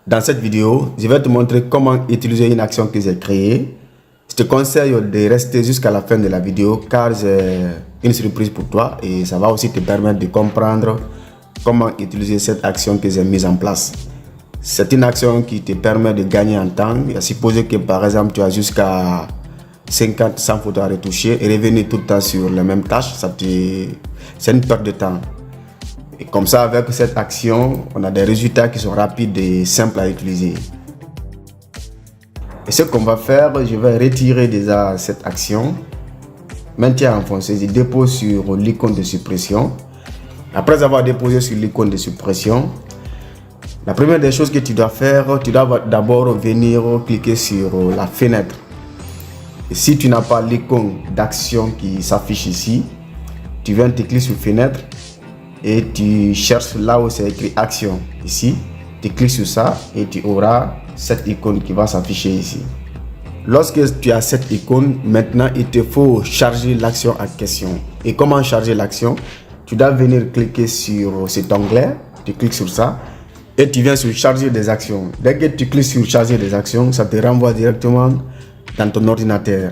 Dans cette vidéo, je vais te montrer comment utiliser une action que j'ai créée. Je te conseille de rester jusqu'à la fin de la vidéo car j'ai une surprise pour toi et ça va aussi te permettre de comprendre comment utiliser cette action que j'ai mise en place. C'est une action qui te permet de gagner en temps. À supposer que par exemple tu as jusqu'à 50-100 photos à retoucher et revenir tout le temps sur les mêmes tâches, c'est une perte de temps. Et comme ça, avec cette action, on a des résultats qui sont rapides et simples à utiliser. Et ce qu'on va faire, je vais retirer déjà cette action. Maintien enfoncé, je dépose sur l'icône de suppression. Après avoir déposé sur l'icône de suppression, la première des choses que tu dois faire, tu dois d'abord venir cliquer sur la fenêtre. Et si tu n'as pas l'icône d'action qui s'affiche ici, tu viens te cliquer sur fenêtre et tu cherches là où c'est écrit action. Ici, tu cliques sur ça et tu auras cette icône qui va s'afficher ici. Lorsque tu as cette icône, maintenant il te faut charger l'action en question. Et comment charger l'action? Tu dois venir cliquer sur cet onglet, tu cliques sur ça et tu viens sur charger des actions. Dès que tu cliques sur charger des actions, ça te renvoie directement dans ton ordinateur.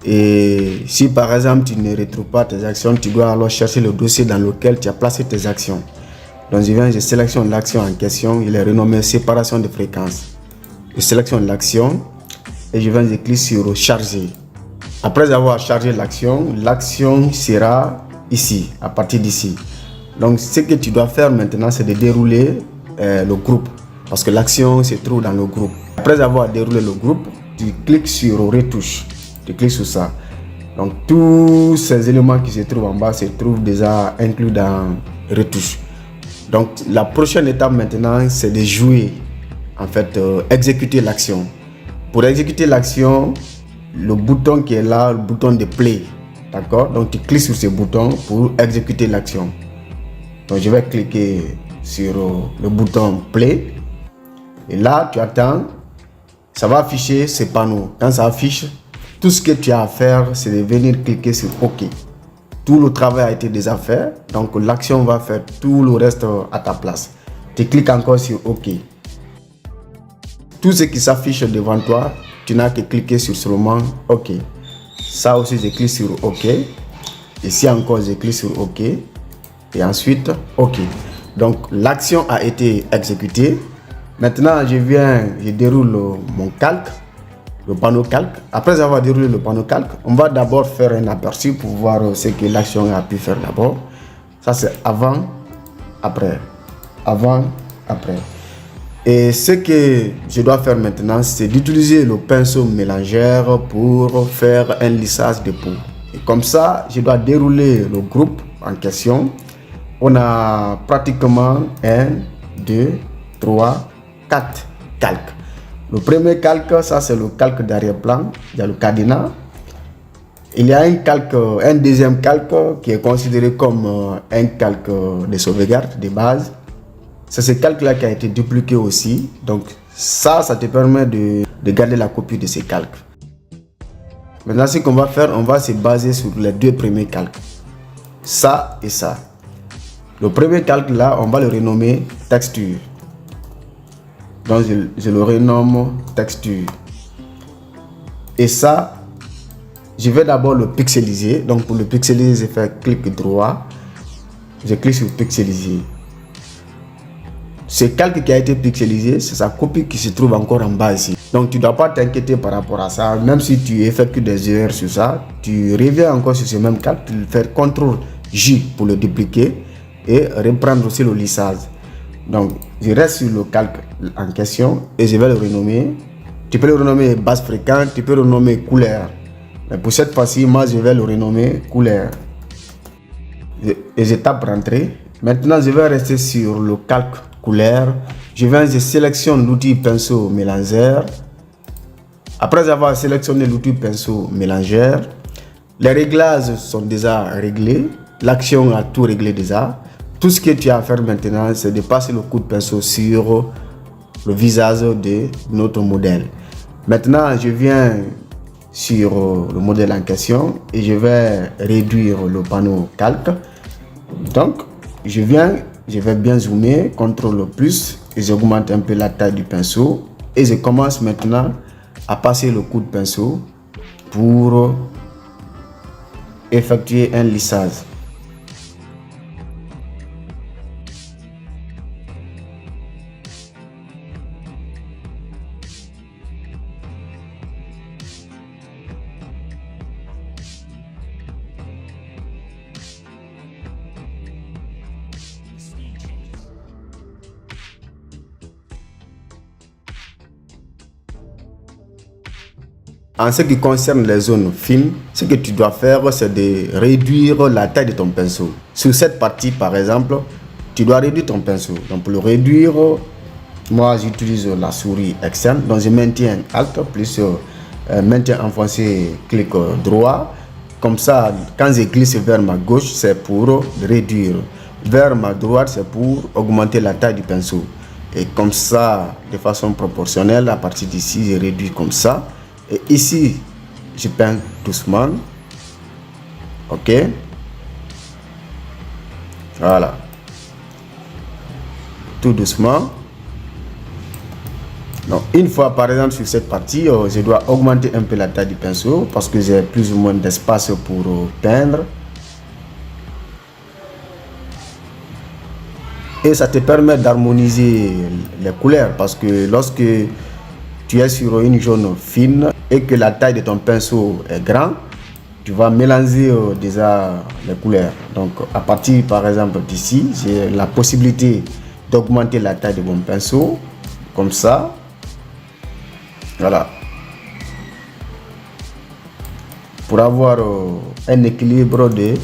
Et si par exemple tu ne retrouves pas tes actions, tu dois alors chercher le dossier dans lequel tu as placé tes actions. Donc je sélectionne l'action en question, il est renommé séparation de fréquences. Je sélectionne l'action et je clique sur charger. Après avoir chargé l'action, l'action sera ici, à partir d'ici. Donc ce que tu dois faire maintenant, c'est de dérouler le groupe, parce que l'action se trouve dans le groupe. Après avoir déroulé le groupe, tu cliques sur retouche. Tu cliques sur ça. Donc tous ces éléments qui se trouvent en bas se trouvent déjà inclus dans retouche. Donc la prochaine étape maintenant, c'est de jouer, en fait, exécuter l'action. Pour exécuter l'action, le bouton qui est là, le bouton de play, d'accord? Donc tu cliques sur ce bouton pour exécuter l'action. Donc je vais cliquer sur le bouton play et là tu attends, ça va afficher ce panneau. Quand ça affiche, tout ce que tu as à faire, c'est de venir cliquer sur OK. Tout le travail a été déjà fait, donc l'action va faire tout le reste à ta place. Tu cliques encore sur OK. Tout ce qui s'affiche devant toi, tu n'as que cliquer sur seulement OK. Ça aussi, je clique sur OK. Ici encore, je clique sur OK. Et ensuite, OK. Donc, l'action a été exécutée. Maintenant, je déroule mon calque. Le panneau calque. Après avoir déroulé le panneau calque, on va d'abord faire un aperçu pour voir ce que l'action a pu faire d'abord. Ça c'est avant, après. Avant, après. Et ce que je dois faire maintenant, c'est d'utiliser le pinceau mélangeur pour faire un lissage de peau. Et comme ça, je dois dérouler le groupe en question. On a pratiquement 1, 2, 3, 4 calques. Le premier calque, ça c'est le calque d'arrière-plan, il y a le cadenas. Il y a un deuxième calque qui est considéré comme un calque de sauvegarde de base. C'est ce calque-là qui a été dupliqué aussi. Donc ça te permet de garder la copie de ces calques. Maintenant, ce qu'on va faire, on va se baser sur les deux premiers calques. Ça et ça. Le premier calque là, on va le renommer texture. Donc je le renomme texture. Et ça, je vais d'abord le pixeliser. Donc pour le pixeliser, je fais clic droit. Je clique sur pixeliser. Ce calque qui a été pixelisé, c'est sa copie qui se trouve encore en bas ici. Donc tu ne dois pas t'inquiéter par rapport à ça. Même si tu effectues des erreurs sur ça, tu reviens encore sur ce même calque. Tu fais CTRL-J pour le dupliquer et reprendre aussi le lissage. Donc je reste sur le calque en question et je vais le renommer. Tu peux le renommer basse fréquence, tu peux le renommer couleur. Mais pour cette fois-ci, moi je vais le renommer couleur. Et je tape rentrer. Maintenant je vais rester sur le calque couleur. Je sélectionne l'outil pinceau mélangeur. Après avoir sélectionné l'outil pinceau mélangeur, les réglages sont déjà réglés. L'action a tout réglé déjà. Tout ce que tu as à faire maintenant, c'est de passer le coup de pinceau sur le visage de notre modèle. Maintenant, je viens sur le modèle en question et je vais réduire le panneau calque. Donc, je vais bien zoomer, CTRL plus et j'augmente un peu la taille du pinceau et je commence maintenant à passer le coup de pinceau pour effectuer un lissage. En ce qui concerne les zones fines, ce que tu dois faire, c'est de réduire la taille de ton pinceau. Sur cette partie, par exemple, tu dois réduire ton pinceau. Donc, pour le réduire, moi, j'utilise la souris externe. Donc, je maintiens Alt plus maintien enfoncé, clic droit. Comme ça, quand je glisse vers ma gauche, c'est pour réduire. Vers ma droite, c'est pour augmenter la taille du pinceau. Et comme ça, de façon proportionnelle, à partir d'ici, je réduis comme ça. Et ici, je peins doucement. OK. Voilà. Tout doucement. Donc, une fois, par exemple, sur cette partie, je dois augmenter un peu la taille du pinceau parce que j'ai plus ou moins d'espace pour peindre. Et ça te permet d'harmoniser les couleurs parce que lorsque tu es sur une zone fine et que la taille de ton pinceau est grande, tu vas mélanger déjà les couleurs. Donc à partir par exemple d'ici, j'ai la possibilité d'augmenter la taille de mon pinceau comme ça. Voilà. Pour avoir un équilibre de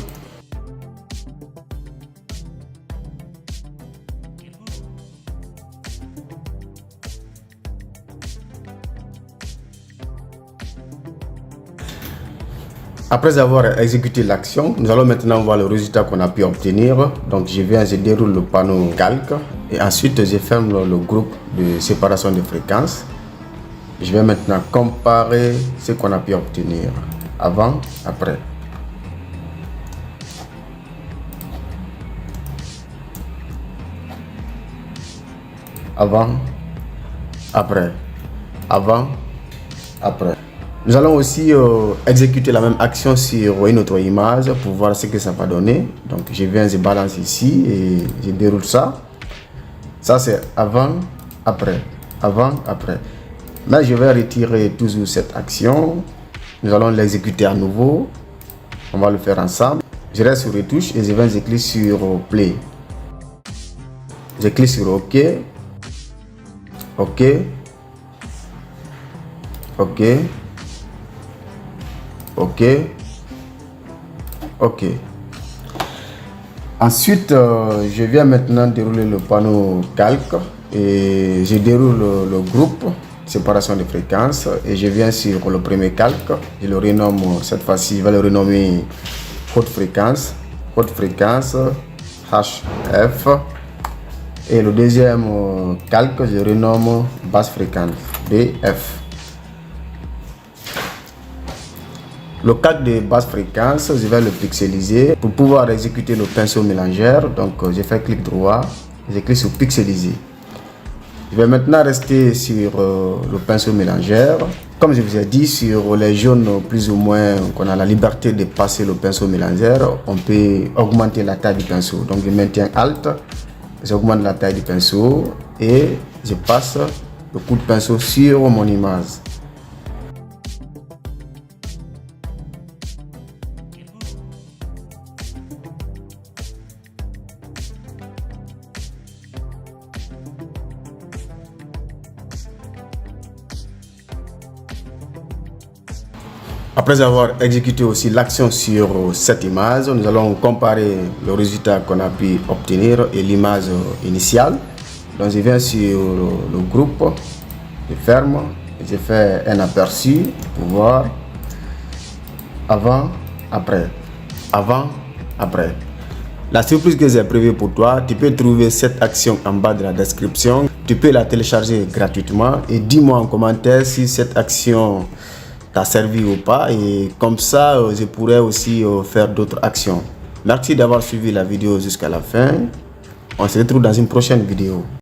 Après avoir exécuté l'action, nous allons maintenant voir le résultat qu'on a pu obtenir. Donc je déroule le panneau calque et ensuite je ferme le groupe de séparation de fréquences. Je vais maintenant comparer ce qu'on a pu obtenir avant, après. Avant, après. Avant, après. Nous allons aussi exécuter la même action sur une autre image pour voir ce que ça va donner. Donc je balance ici et je déroule ça. Ça c'est avant, après, avant, après. Là je vais retirer toujours cette action. Nous allons l'exécuter à nouveau. On va le faire ensemble. Je reste sur retouche et je clique sur play. Je clique sur OK. OK. OK. OK. OK. Ensuite, je viens maintenant dérouler le panneau calque et je déroule le groupe séparation de fréquences et je viens sur le premier calque. Je le renomme cette fois-ci, je vais le renommer haute fréquence HF. Et le deuxième calque, je renomme basse fréquence BF. Le calque de basse fréquence, je vais le pixeliser pour pouvoir exécuter le pinceau mélangeur. Donc, je fais clic droit, je clique sur pixeliser. Je vais maintenant rester sur le pinceau mélangeur. Comme je vous ai dit, sur les jaunes plus ou moins qu'on a la liberté de passer le pinceau mélangeur, on peut augmenter la taille du pinceau. Donc, je maintiens Alt, j'augmente la taille du pinceau et je passe le coup de pinceau sur mon image. Après avoir exécuté aussi l'action sur cette image, nous allons comparer le résultat qu'on a pu obtenir et l'image initiale. Donc je viens sur le groupe, je ferme, je fais un aperçu pour voir avant, après, avant, après. La surprise que j'ai prévue pour toi, tu peux trouver cette action en bas de la description. Tu peux la télécharger gratuitement et dis-moi en commentaire si cette action t'a servi ou pas, et comme ça je pourrais aussi faire d'autres actions. Merci d'avoir suivi la vidéo jusqu'à la fin. On se retrouve dans une prochaine vidéo.